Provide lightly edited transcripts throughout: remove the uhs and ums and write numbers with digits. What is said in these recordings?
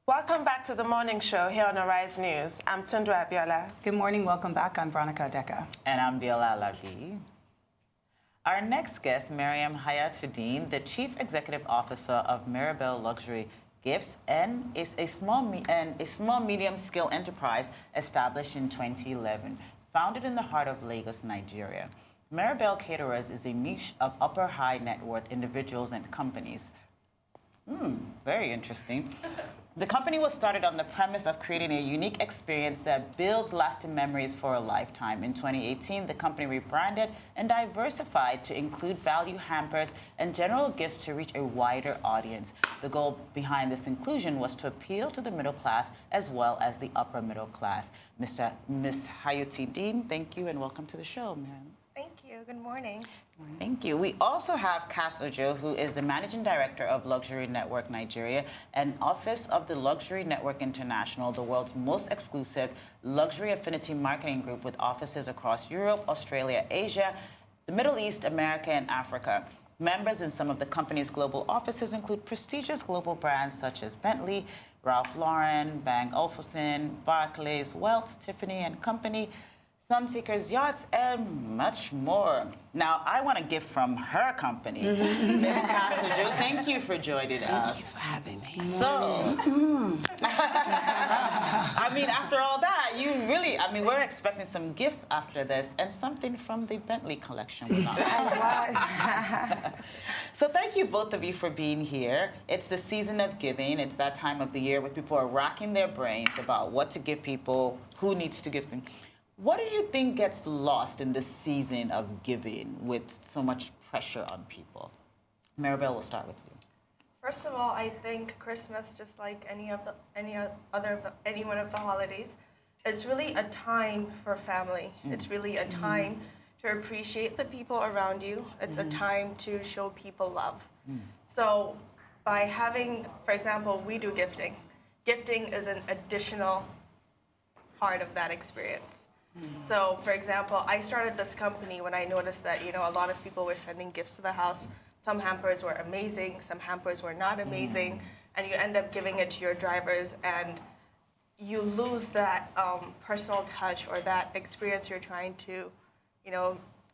Welcome back to the morning show here on Arise News. I'm Tundra Abiola. Good morning, welcome back. I'm Veronica Adeka. And I'm Biola Labi. Our next guest, Miriam Hayatu-Deen, the Chief Executive Officer of Mirabelle Luxury Gifts, and is a small medium-scale enterprise established in 2011, founded in the heart of Lagos, Nigeria. Mirabelle Caterers is a niche of upper high net worth individuals and companies. Very interesting. The company was started on the premise of creating a unique experience that builds lasting memories for a lifetime. In 2018, the company rebranded and diversified to include value hampers and general gifts to reach a wider audience. The goal behind this inclusion was to appeal to the middle class as well as the upper middle class. Miss Hayatu-Deen, thank you and welcome to the show, ma'am. Thank you. Good morning. Thank you. We also have CAS OJO, who is the Managing Director of Luxury Network Nigeria and Office of the Luxury Network International, the world's most exclusive luxury affinity marketing group with offices across Europe, Australia, Asia, the Middle East, America, and Africa. Members in some of the company's global offices include prestigious global brands such as Bentley, Ralph Lauren, Bang Olufsen, Barclays, Wealth, Tiffany & Company, Sunseekers Yachts, and much more. Now, I want a gift from her company, Miss CAS OJO. Thank you for joining us. Thank you for having me. So, I mean, after all that, we're expecting some gifts after this and something from the Bentley collection. So thank you, both of you, for being here. It's the season of giving. It's that time of the year where people are racking their brains about what to give people, who needs to give them. What do you think gets lost in this season of giving with so much pressure on people? Mirabelle, we'll start with you. First of all, I think Christmas, just like any one of the holidays, it's really a time for family. It's really a time to appreciate the people around you. It's a time to show people love. So by having, for example, we do gifting. Gifting is an additional part of that experience. So, for example, I started this company when I noticed that, a lot of people were sending gifts to the house. Some hampers were amazing, some hampers were not amazing, and you end up giving it to your drivers, and you lose that personal touch or that experience you're trying to,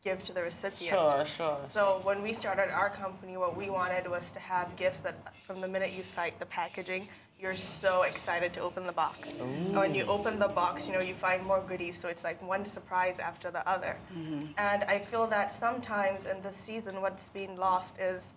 give to the recipient. Sure. So when we started our company, what we wanted was to have gifts that from the minute you sight the packaging, you're so excited to open the box. And when you open the box, you find more goodies, so it's like one surprise after the other. And I feel that sometimes in this season, what's being lost is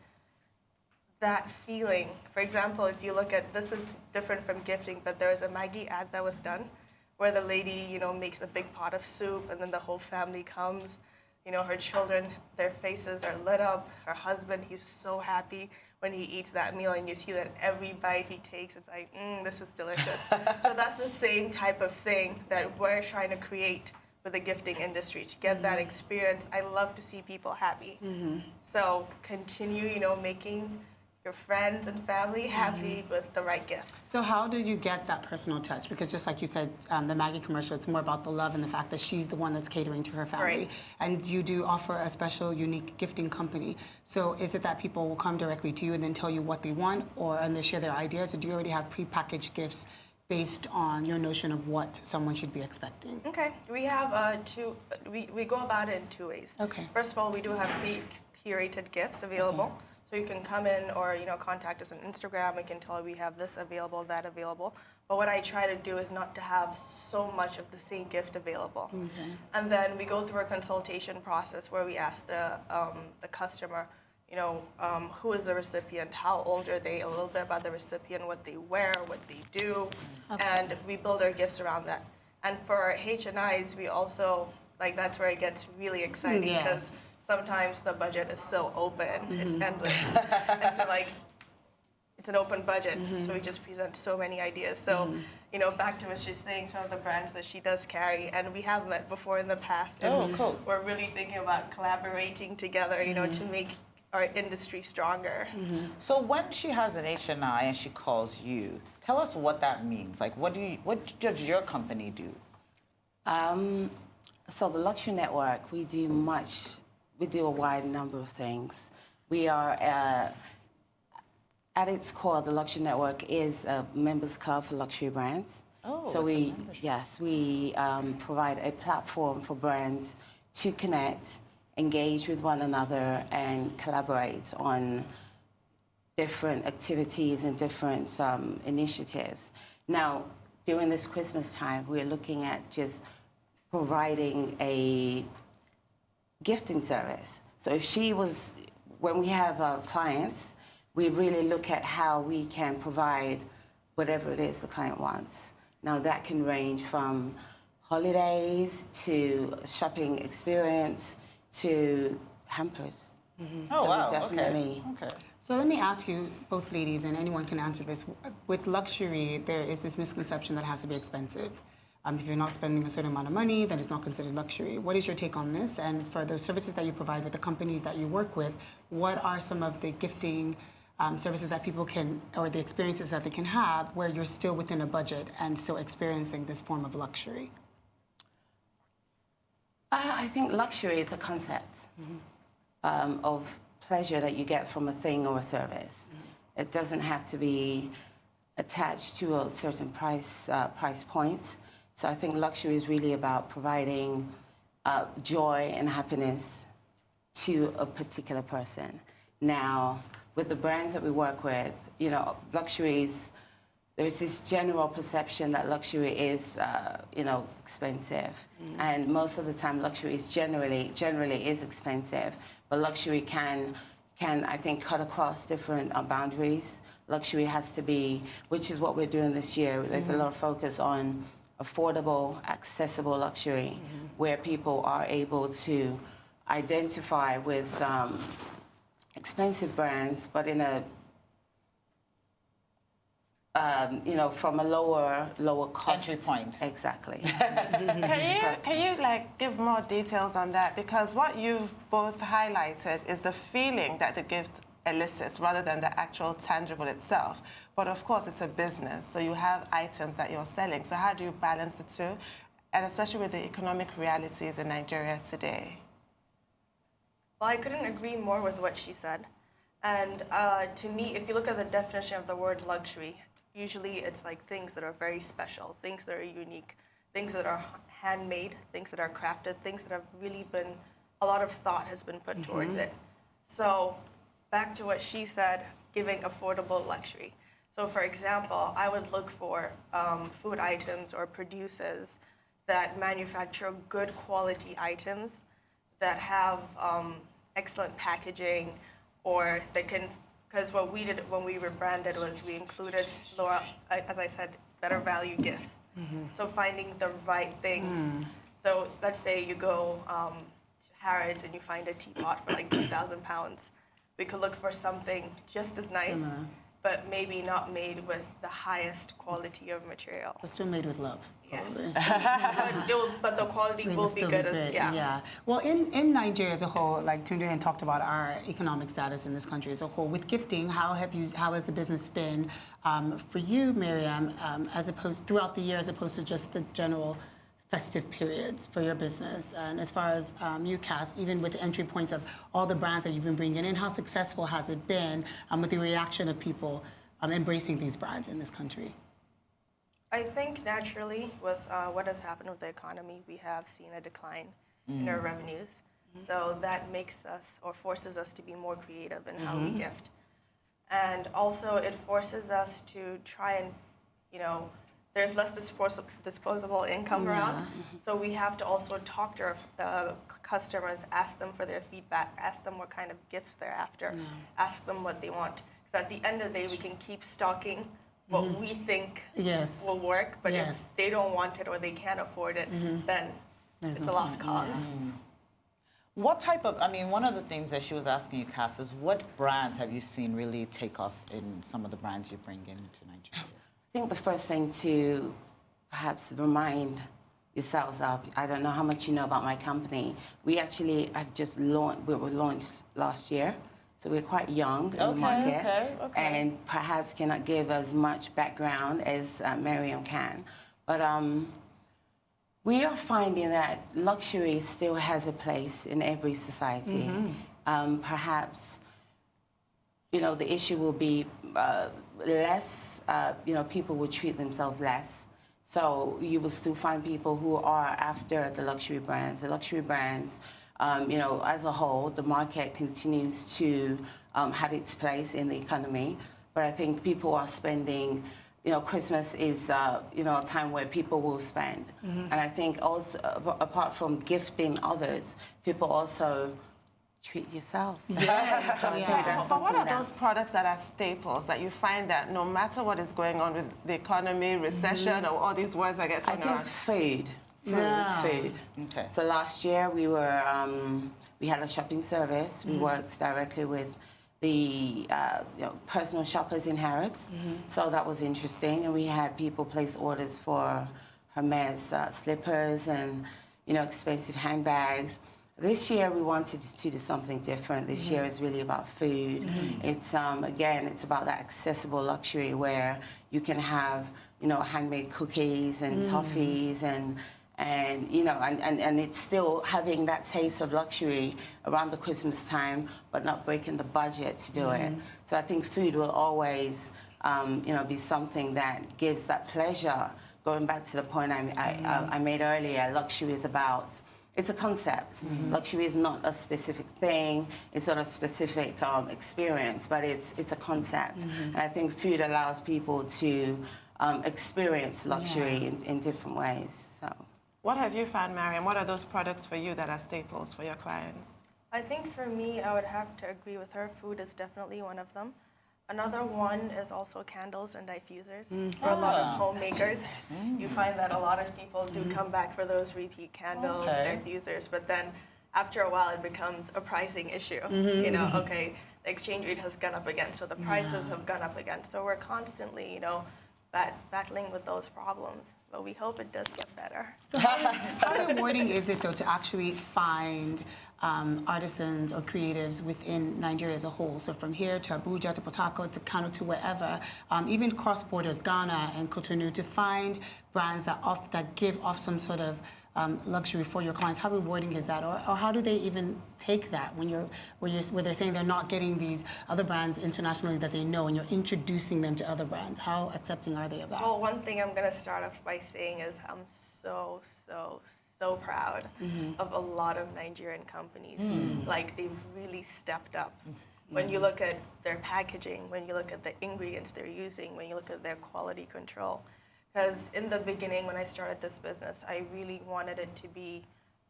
that feeling. For example, if you look at, this is different from gifting, but there was a Maggie ad that was done where the lady, makes a big pot of soup and then the whole family comes. Her children, their faces are lit up. Her husband, he's so happy when he eats that meal, and you see that every bite he takes, it's like, this is delicious. So that's the same type of thing that we're trying to create with the gifting industry, to get that experience. I love to see people happy. So continue, making your friends and family happy with the right gifts. So how do you get that personal touch? Because just like you said, the Maggie commercial, it's more about the love and the fact that she's the one that's catering to her family. Right. And you do offer a special, unique gifting company. So is it that people will come directly to you and then tell you what they want, and they share their ideas, or do you already have prepackaged gifts based on your notion of what someone should be expecting? Okay, we have we go about it in two ways. Okay. First of all, we do have curated gifts available. So you can come in or contact us on Instagram. We can tell you we have this available, that available. But what I try to do is not to have so much of the same gift available. And then we go through a consultation process where we ask the customer, who is the recipient, how old are they, a little bit about the recipient, what they wear, what they do, and we build our gifts around that. And for H&Is, we also, that's where it gets really exciting because sometimes the budget is so open, it's endless. And so it's an open budget, so we just present so many ideas. So, back to what she's saying, some of the brands that she does carry, and we have met before in the past. And cool. We're really thinking about collaborating together, to make our industry stronger. So when she has an H&I and she calls you, tell us what that means. What does your company do? So the Luxury Network, we do a wide number of things. We are At its core, the Luxury Network is a members club for luxury brands. Oh, so it's a membership. we provide a platform for brands to connect, engage with one another, and collaborate on different activities and different initiatives. Now, during this Christmas time, we're looking at just providing a gifting service. So when we have clients, we really look at how we can provide whatever it is the client wants. Now, that can range from holidays to shopping experience to hampers. Oh, So we wow. definitely- Okay. So let me ask you, both ladies, and anyone can answer this. With luxury, there is this misconception that it has to be expensive. If you're not spending a certain amount of money, then it's not considered luxury. What is your take on this? And for the services that you provide with the companies that you work with, what are some of the gifting services that people can, or the experiences that they can have where you're still within a budget and still experiencing this form of luxury? I think luxury is a concept of pleasure that you get from a thing or a service. It doesn't have to be attached to a certain price point. So I think luxury is really about providing joy and happiness to a particular person. Now, with the brands that we work with, luxuries, there's this general perception that luxury is, expensive. And most of the time, luxury is generally is expensive. But luxury can, I think, cut across different boundaries. Luxury has to be, which is what we're doing this year. There's a lot of focus on affordable, accessible luxury, where people are able to identify with expensive brands, but in a from a lower cost Entry point. Exactly. Can you give more details on that? Because what you've both highlighted is the feeling that the gift elicits rather than the actual tangible itself. But of course, it's a business, so you have items that you're selling. So how do you balance the two? And especially with the economic realities in Nigeria today. Well, I couldn't agree more with what she said. And to me, if you look at the definition of the word luxury, usually it's like things that are very special, things that are unique, things that are handmade, things that are crafted, things that have really been, a lot of thought has been put towards it. So back to what she said, giving affordable luxury. So for example, I would look for food items or producers that manufacture good quality items that have excellent packaging, or that can, because what we did when we rebranded was we included, as I said, better value gifts. So finding the right things. So let's say you go to Harrods and you find a teapot for like 2,000 pounds. We could look for something just as nice, Similar. but maybe not made with the highest quality of material. But still made with love. Yes. Probably. But the quality They will would be still good as, Yeah. Well, in Nigeria as a whole, like Tunde talked about our economic status in this country as a whole. With gifting, how has the business been for you, Miriam, as opposed throughout the year, as opposed to just the general festive periods for your business? And as far as you, CAS, even with the entry points of all the brands that you've been bringing in, how successful has it been with the reaction of people embracing these brands in this country? I think naturally with what has happened with the economy, we have seen a decline in our revenues. So that makes us, or forces us to be more creative in how we gift. And also it forces us to try and, there's less disposable income around. So we have to also talk to our customers, ask them for their feedback, ask them what kind of gifts they're after, ask them what they want. Because at the end of the day, we can keep stocking what we think will work, but if they don't want it or they can't afford it, then it's a lost cause. What type of, one of the things that she was asking you, CAS, is what brands have you seen really take off in some of the brands you bring into Nigeria? I think the first thing to perhaps remind yourselves of, I don't know how much you know about my company. We actually have just launched, we were launched last year. So we're quite young in the market, and perhaps cannot give as much background as Miriam can. But we are finding that luxury still has a place in every society. Perhaps, the issue will be less, people would treat themselves less. So you will still find people who are after the luxury brands. The luxury brands, as a whole, the market continues to have its place in the economy. But I think people are spending, Christmas is, a time where people will spend. And I think also, apart from gifting others, people also treat yourselves. Yes, So I think yeah. that's But what are something those products that are staples that you find that no matter what is going on with the economy, recession, or all these words that get I thrown think around? food. Yeah. Food. Okay. So last year we had a shopping service. We worked directly with the personal shoppers in Harrods. So that was interesting. And we had people place orders for Hermes slippers and, expensive handbags. This year we wanted to do something different. This year is really about food. It's again, it's about that accessible luxury where you can have, handmade cookies and toffees and it's still having that taste of luxury around the Christmas time, but not breaking the budget to do it. So I think food will always, be something that gives that pleasure. Going back to the point I made earlier, luxury is about. It's a concept. Luxury is not a specific thing. It's not a specific experience, but it's a concept. And I think food allows people to experience luxury in different ways. So, What have you found, Maryam? What are those products for you that are staples for your clients? I think for me, I would have to agree with her. Food is definitely one of them. Another one is also candles and diffusers. For a lot of homemakers, you find that a lot of people do come back for those repeat candles, diffusers, but then after a while it becomes a pricing issue. Okay, the exchange rate has gone up again, so the prices have gone up again. So we're constantly, battling with those problems, but we hope it does get better. So how rewarding is it, though, to actually find artisans or creatives within Nigeria as a whole? So from here to Abuja, to Port Harcourt, to Kano, to wherever, even cross borders, Ghana and Cotonou, to find brands that give off some sort of luxury for your clients. How rewarding is that, or how do they even take that where they're saying they're not getting these other brands internationally that they know, and you're introducing them to other brands? How accepting are they of that? Well, one thing I'm going to start off by saying is I'm so proud of a lot of Nigerian companies. Like, they've really stepped up. When you look at their packaging, when you look at the ingredients they're using, when you look at their quality control. Because in the beginning, when I started this business, I really wanted it to be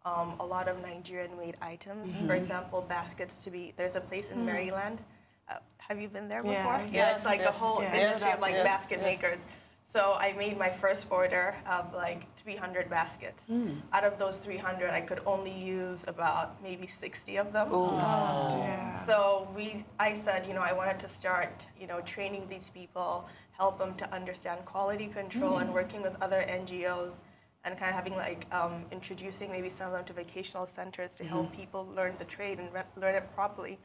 a lot of Nigerian-made items. For example, baskets there's a place in Maryland. Have you been there before? Yeah, It's like the whole industry of basket makers. So I made my first order of 300 baskets. Out of those 300, I could only use about maybe 60 of them. So I said, I wanted to start, training these people, help them to understand quality control and working with other NGOs and kind of having introducing maybe some of them to vocational centers to help people learn the trade and learn it properly.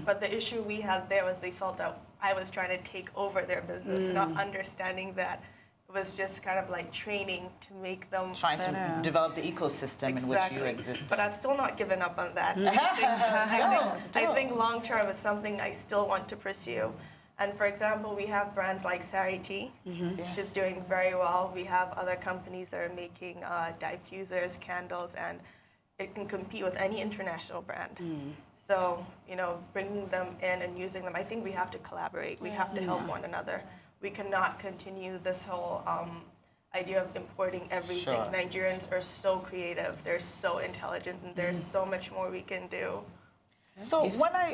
But the issue we had there was they felt that I was trying to take over their business, not understanding that it was just kind of training to make them Trying to develop the ecosystem in which you exist. But I've still not given up on that. I think long term it's something I still want to pursue. And for example, we have brands like Sariti, which is doing very well. We have other companies that are making diffusers, candles, and it can compete with any international brand. So, bringing them in and using them, I think we have to collaborate. We have to help one another. We cannot continue this whole idea of importing everything. Sure. Nigerians are so creative, they're so intelligent, and there's so much more we can do. So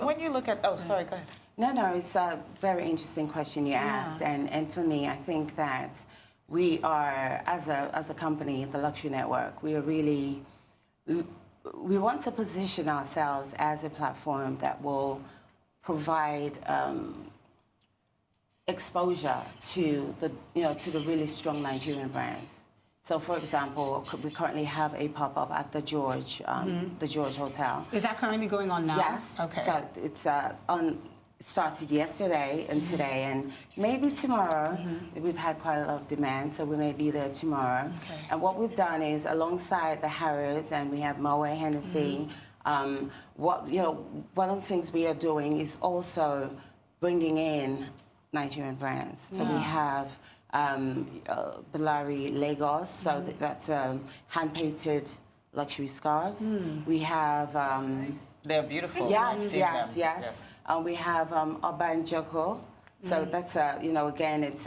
when you look at, sorry, go ahead. No, it's a very interesting question you asked. And for me, I think that we are, as a company, the Luxury Network, we are really, we want to position ourselves as a platform that will provide exposure to the really strong Nigerian brands. So, for example, we currently have a pop-up at the George Hotel. Is that currently going on now? Yes. Okay. So it's it started yesterday and today, and maybe tomorrow. We've had quite a lot of demand, so we may be there tomorrow. Okay. And what we've done is, alongside the Harrods, and we have Moet Hennessy, one of the things we are doing is also bringing in Nigerian brands. So we have Bellari Lagos, so that's hand-painted luxury scarves. We have... They're beautiful. Yes. We have Urban Joko. So that's, again, it's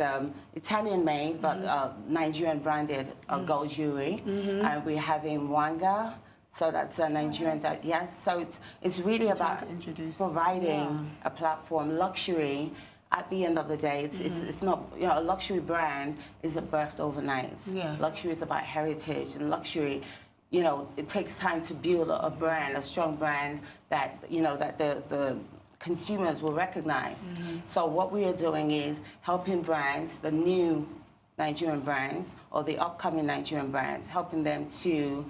Italian-made, but Nigerian branded gold jewelry. And we're having Wanga. So that's a Nigerian, yes. So it's really about providing a platform. Luxury, at the end of the day, it's not, a luxury brand isn't birthed overnight. Yes. Luxury is about heritage, and luxury, it takes time to build a brand, a strong brand that, that the consumers will recognize. So what we are doing is helping brands, the new Nigerian brands, or the upcoming Nigerian brands, helping them to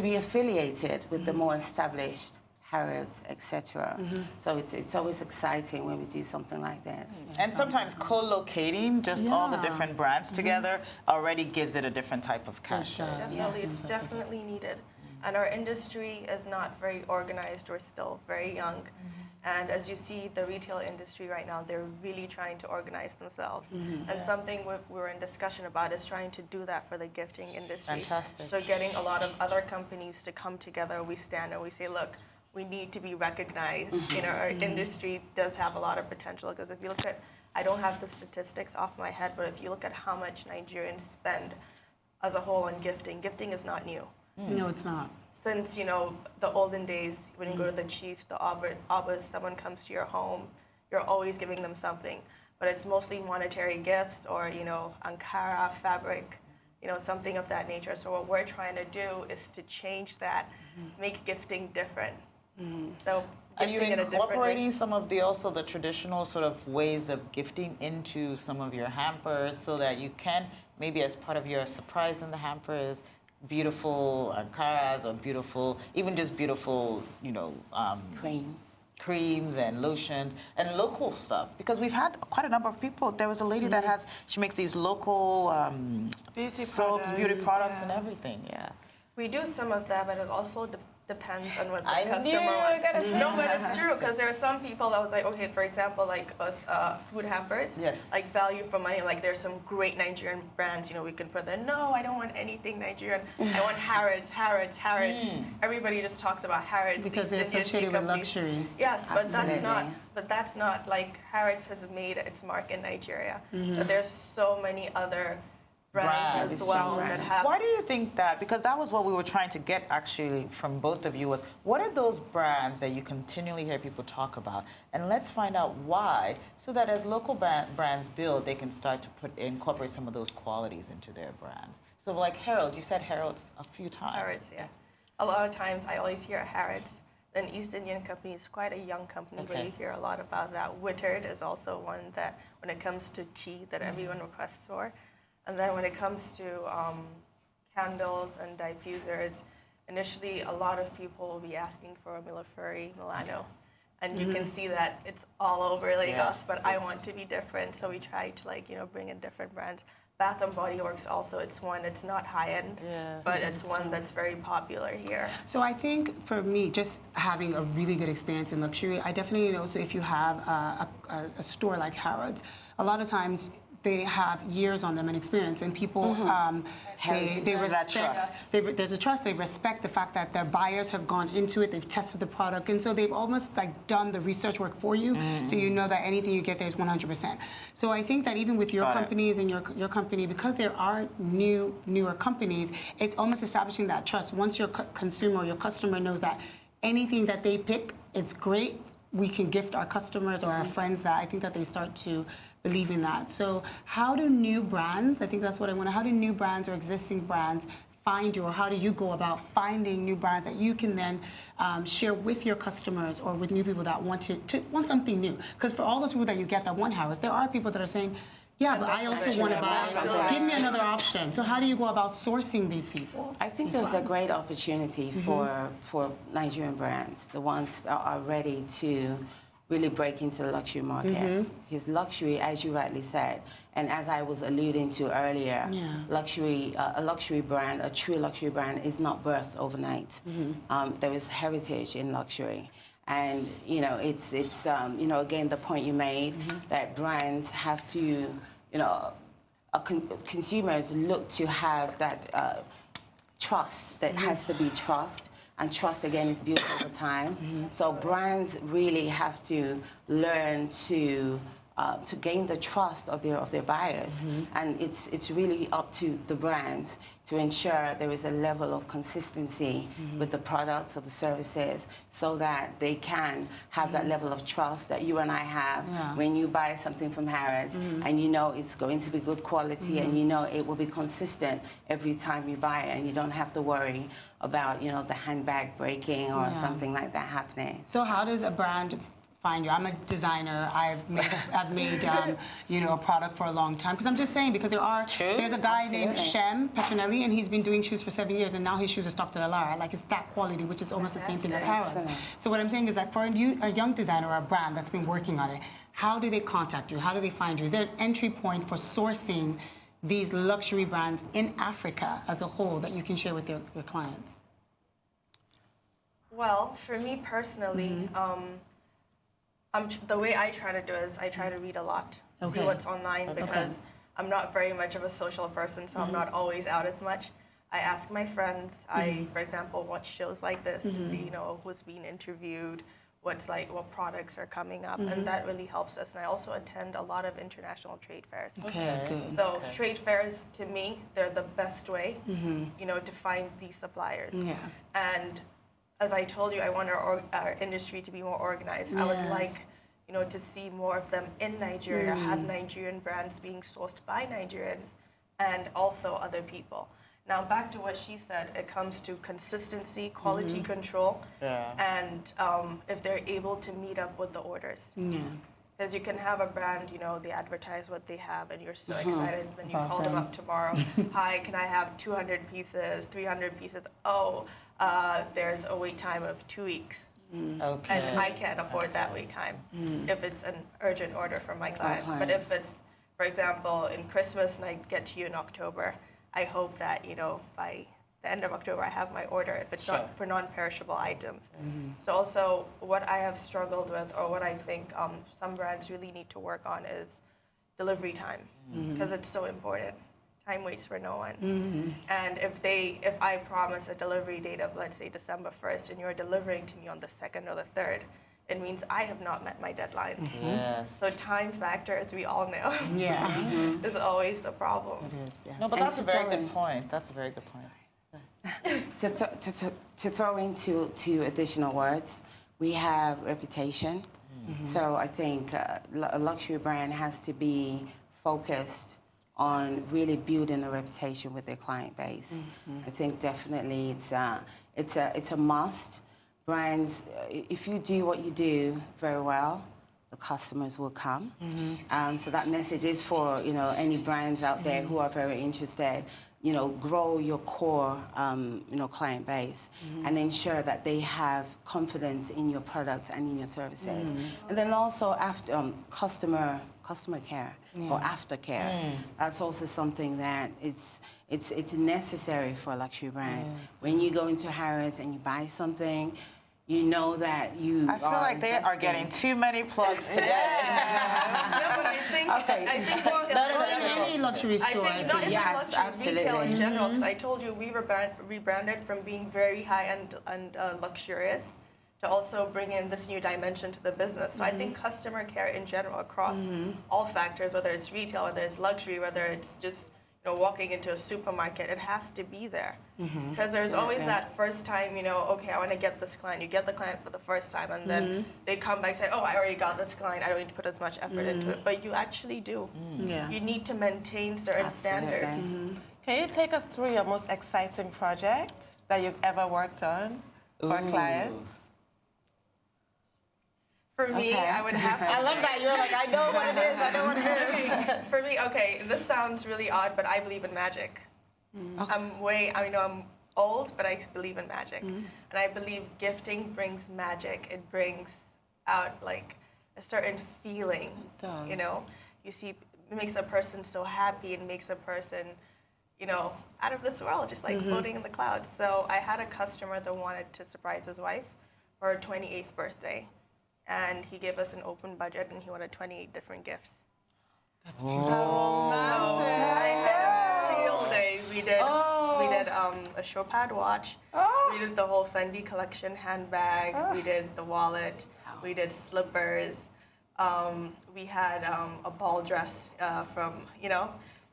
be affiliated with the more established Harrods, etc. So it's always exciting when we do something like this. And sometimes co-locating just all the different brands together already gives it a different type of cachet. Definitely, it's definitely needed. And our industry is not very organized. We're still very young. And as you see, the retail industry right now, they're really trying to organize themselves. And something we're in discussion about is trying to do that for the gifting industry. Fantastic. So getting a lot of other companies to come together, we stand and we say, look, we need to be recognized. Our industry does have a lot of potential, because if you look at, I don't have the statistics off my head, but if you look at how much Nigerians spend as a whole on gifting, gifting is not new. No, it's not. Since, the olden days, when you go to the chiefs, the abbas, someone comes to your home, you're always giving them something. But it's mostly monetary gifts or, Ankara, fabric, something of that nature. So what we're trying to do is to change that, make gifting different. So Are you gifting in a different way. incorporating some of the traditional sort of ways of gifting into some of your hampers so that you can, maybe as part of your surprise in the hampers, beautiful Ankaras or beautiful, even just beautiful, creams and lotions and local stuff? Because we've had quite a number of people. There was a lady that she makes these local soaps, beauty products and everything, We do some of that, but it also depends on what the I knew customer you were wants. gonna say No, but it's true, because there are some people that was like, okay, for example, like food hampers, Yes. like value for money. Like there's some great Nigerian brands, we can put there. No, I don't want anything Nigerian. I want Harrods. Everybody just talks about Harrods. Because these they're Indian associated tea with companies. luxury. Yes, but Absolutely. that's not like Harrods has made its mark in Nigeria. But there's so many other brands as well that have. Why do you think that? Because that was what we were trying to get actually from both of you, was what are those brands that you continually hear people talk about? And let's find out why, so that as local brands build, they can start to incorporate some of those qualities into their brands. So like Harold, you said Harold's a few times. Harrods, yeah. A lot of times I always hear Harrods. Then East Indian Company is quite a young company, but you hear a lot about that. Wittard is also one that, when it comes to tea, that everyone requests for. And then when it comes to candles and diffusers, initially a lot of people will be asking for a Milafuri Milano. And you can see that it's all over Lagos, but I want to be different. So we try to bring in different brands. Bath & Body Works also, it's not high-end, but it's one that's very popular here. So I think for me, just having a really good experience in luxury, I definitely know, so if you have a store like Harrods, a lot of times they have years on them and experience, and people they respect. There's a trust. They respect the fact that their buyers have gone into it. They've tested the product, and so they've almost done the research work for you, so you know that anything you get there is 100%. So I think that even with your companies and your company, because there are newer companies, it's almost establishing that trust. Once your consumer or your customer knows that anything that they pick, it's great, we can gift our customers or our friends that, I think that they start to believe in that. So how do new brands, I think that's what I want to, how do new brands or existing brands find you, or how do you go about finding new brands that you can then share with your customers or with new people that want want something new? Because for all those people that you get that want Harrods, there are people that are saying, yeah, but I also want to buy, give me another option. So how do you go about sourcing these people? I think there's a great opportunity for Nigerian brands, the ones that are ready to really break into the luxury market. Because luxury, as you rightly said, and as I was alluding to earlier, luxury, a luxury brand, a true luxury brand, is not birthed overnight. There is heritage in luxury. And it's again the point you made that brands have to, consumers look to have that trust. That has to be trust, and trust again is built over time. So brands really have to learn to gain the trust of their buyers, and it's really up to the brands to ensure there is a level of consistency with the products or the services, so that they can have that level of trust that you and I have when you buy something from Harrods, and you know it's going to be good quality, and you know it will be consistent every time you buy it, and you don't have to worry about the handbag breaking or something like that happening. So how does a brand find you? I'm a designer. I've made a product for a long time. Because I'm just saying, because there's a guy named Shem Petronelli, and he's been doing shoes for 7 years, and now his shoes are stocked at Alara. Like, it's that quality, which is almost the same thing as Harrods. So what I'm saying is that for a young designer or a brand that's been working on it, how do they contact you? How do they find you? Is there an entry point for sourcing these luxury brands in Africa as a whole that you can share with your clients? Well, for me personally, the way I try to do is I try to read a lot, see what's online, because I'm not very much of a social person, so I'm not always out as much. I ask my friends. I, for example, watch shows like this to see, who's being interviewed, what products are coming up, and that really helps us. And I also attend a lot of international trade fairs. So trade fairs, to me, they're the best way, to find these suppliers. And as I told you, I want our industry to be more organized. I would like, to see more of them in Nigeria, have Nigerian brands being sourced by Nigerians and also other people. Now, back to what she said, it comes to consistency, quality control, and if they're able to meet up with the orders. Because you can have a brand, they advertise what they have, and you're so excited, then you call them up tomorrow. Hi, can I have 200 pieces, 300 pieces? Oh, there's a wait time of 2 weeks. And I can't afford that wait time if it's an urgent order from my client. But if it's, for example, in Christmas and I get to you in October, I hope that, by the end of October I have my order if it's not for non-perishable items. So also what I have struggled with, or what I think some brands really need to work on, is delivery time, because it's so important. Time waits for no one. And if I promise a delivery date of, let's say, December 1st, and you're delivering to me on the 2nd or the 3rd, it means I have not met my deadlines. So time factor, as we all know, is always the problem. It is, No, but that's a very good point. That's a very good point. To throw into 2 additional words, we have reputation. So I think a luxury brand has to be focused on really building a reputation with their client base. I think definitely it's a must. Brands, if you do what you do very well, the customers will come. So that message is for any brands out there who are very interested. Grow your core, client base, and ensure that they have confidence in your products and in your services. And then also after customer care or aftercare. That's also something that it's necessary for a luxury brand. When you go into Harrods and you buy something, you know that you I feel like they are getting too many plugs today. But I think any luxury store. I think not even luxury, retail in general. Because I told you we rebranded from being very high-end and luxurious to also bring in this new dimension to the business. So I think customer care in general across all factors, whether it's retail, whether it's luxury, whether it's just walking into a supermarket, it has to be there. Because there's always that first time, okay, I want to get this client. You get the client for the first time, and then they come back and say, oh, I already got this client. I don't need to put as much effort into it. But you actually do. You need to maintain certain standards. Can you take us through your most exciting project that you've ever worked on for clients? For me, I would have to I love that. You're like, I know what it is. I know what it is. For me, this sounds really odd, but I believe in magic. I'm old, but I believe in magic. And I believe gifting brings magic. It brings out like a certain feeling. It does. You see, it makes a person so happy. It makes a person, out of this world, just like floating in the clouds. So I had a customer that wanted to surprise his wife for her 28th birthday. And he gave us an open budget, and he wanted 28 different gifts. That's beautiful. I had a field day. We did a show pad watch. We did the whole Fendi collection handbag. We did the wallet. We did slippers. We had a ball dress from,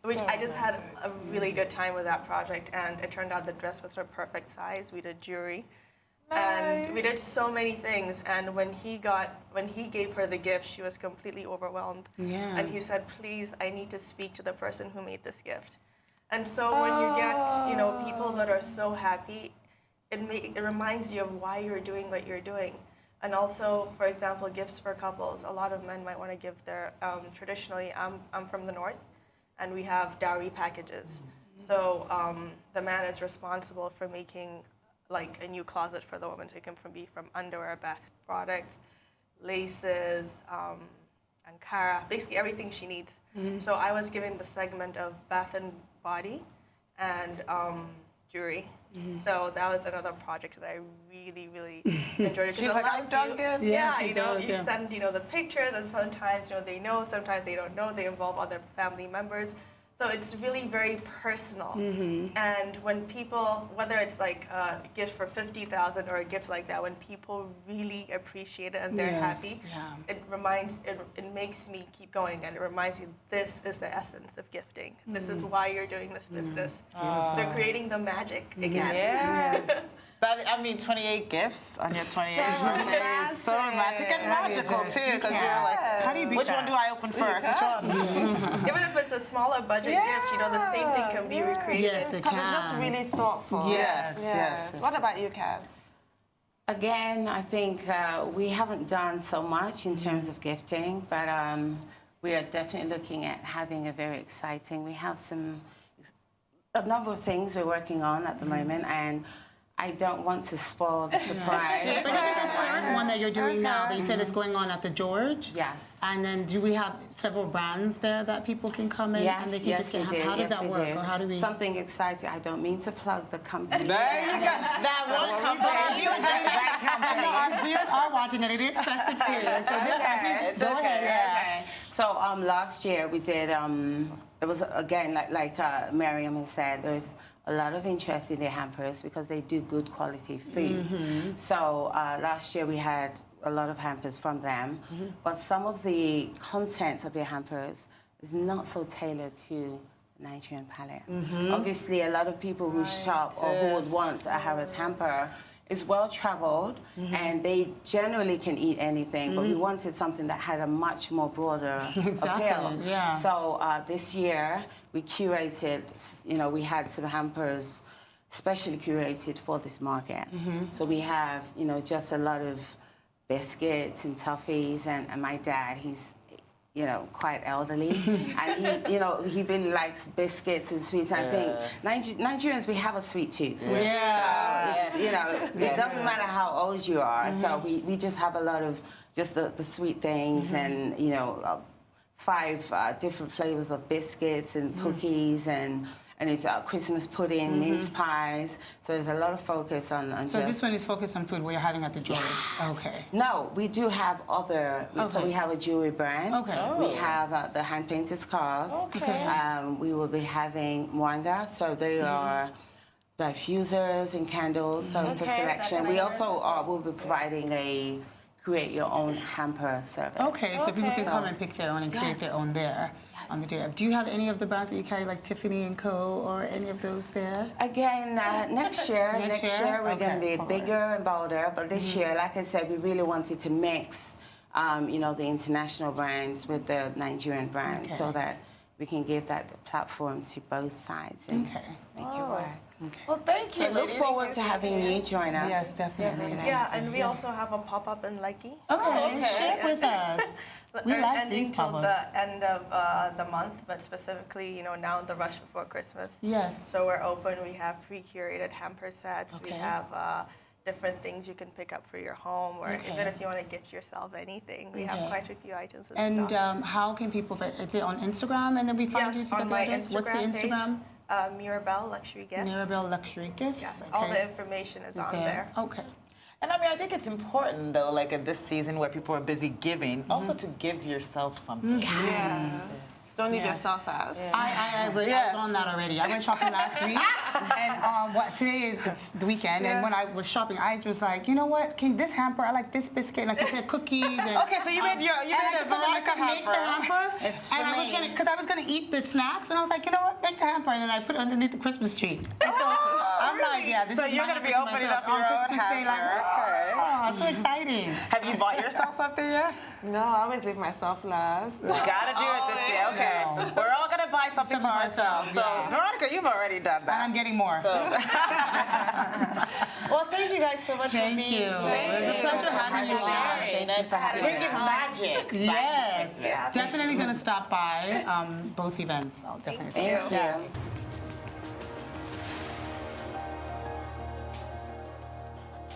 which I just had a really good time with that project. And it turned out the dress was her perfect size. We did jewelry. And we did so many things. And when he gave her the gift, she was completely overwhelmed. Yeah. And he said, please, I need to speak to the person who made this gift. And so when you get, people that are so happy, it reminds you of why you're doing what you're doing. And also, for example, gifts for couples. A lot of men might want to give their, traditionally, I'm from the north, and we have dowry packages. So the man is responsible for making like a new closet for the woman, so it can be from underwear, bath products, laces, Ankara, basically everything she needs. So I was given the segment of bath and body and jewelry. So that was another project that I really, really enjoyed. She's like, I've done good. Yeah, you send, the pictures, and sometimes, they know, sometimes they don't know. They involve other family members. So it's really very personal. And when people, whether it's like a gift for 50,000 or a gift like that, when people really appreciate it and they're happy, it makes me keep going, and it reminds me this is the essence of gifting. This is why you're doing this business. So creating the magic again. Yes. But 28 gifts on your 28th birthday is so romantic and magical too, because you're like, how do you beat which one do I open first? Which one? Even if it's a smaller budget gift, the same thing can be recreated. Yes, it Because it's just really thoughtful. Yes. What about you, CAS? Again, I think we haven't done so much in terms of gifting, but we are definitely looking at having a very exciting. We have a number of things we're working on at the moment, and I don't want to spoil the surprise. But is this current one that you're doing now, that you said it's going on at the George? Yes. And then do we have several brands there that people can come in and they can just get? How does that work? Or how do we? Something exciting. I don't mean to plug the company. There you go. That one company. Our viewers are watching it. It is festive period. So go ahead. Okay. So last year we did. It was again like Miriam has said. There's a lot of interest in their hampers because they do good quality food. So last year we had a lot of hampers from them, but some of the contents of their hampers is not so tailored to the Nigerian palate. Obviously, a lot of people who shop or who would want a Harrods hamper is well-traveled, and they generally can eat anything, but we wanted something that had a much more broader appeal. Yeah. So this year, we curated, we had some hampers specially curated for this market. So we have, just a lot of biscuits and toffees, and my dad, he's, quite elderly, and he really likes biscuits and sweets. I think Nigerians, we have a sweet tooth. So it's, it doesn't matter how old you are. So we just have a lot of just the sweet things, and 5 different flavors of biscuits and cookies, and it's Christmas pudding, mince pies. So there's a lot of focus on So this one is focused on food we're having at the George. Yes. Okay. No, we do have other. So we have a jewelry brand. Okay. We have the hand-painted scarves. Okay. We will be having mwanga. So they are diffusers and candles. So it's a selection. We also will be providing a create your own hamper service. Okay, so people can come and pick their own and create their own there on the day. Do you have any of the brands that you carry, like Tiffany & Co. or any of those there? Again, next year we're going to be bigger and bolder. But this year, like I said, we really wanted to mix, the international brands with the Nigerian brands, so that we can give that platform to both sides and make it work. Okay. Well, thank you. So look forward to having you join us. Yes, definitely. Yeah, and we also have a pop-up in Lekki. Okay, share with us. We like these ending till pop-ups. the end of the month, but specifically, now the rush before Christmas. Yes. So we're open. We have pre-curated hamper sets. We Okay. have different things you can pick up for your home, or even if you want to gift yourself anything. We have quite a few items in stock. And how can people, is it on Instagram and then we find you Yes, to get on the my address? What's the Instagram Instagram? Mirabelle Luxury Gifts. Mirabelle Luxury Gifts. Yes, Okay. all the information is on there. Okay. And I mean, I think it's important though, like at this season where people are busy giving, also to give yourself something. Yes. Don't leave yourself out. I was on that already. I went shopping last week, and today is it's the weekend. And when I was shopping, I was like, you know what? Can this hamper? I like this biscuit, like you said, cookies. And, Okay, so you made a Veronica make the hamper. It's and for I was gonna eat the snacks, and I was like, you know what? Make the hamper, and then I put it underneath the Christmas tree. And so I'm like, yeah. This So is you're my going to be hamper opening myself up your on own Christmas Day, hamper. Okay. Oh, so exciting. Have you bought yourself something yet? No, I always leave myself last. Gotta do it this year. Okay. No. We're all gonna buy something for ourselves. So, yeah. Veronica, you've already done And that. I'm getting more. Well, thank you guys so much for Thank being you. It was a pleasure having you. Thank you for having Bringing magic. Yes, definitely going to stop by both events. I'll definitely say Thank you. yes.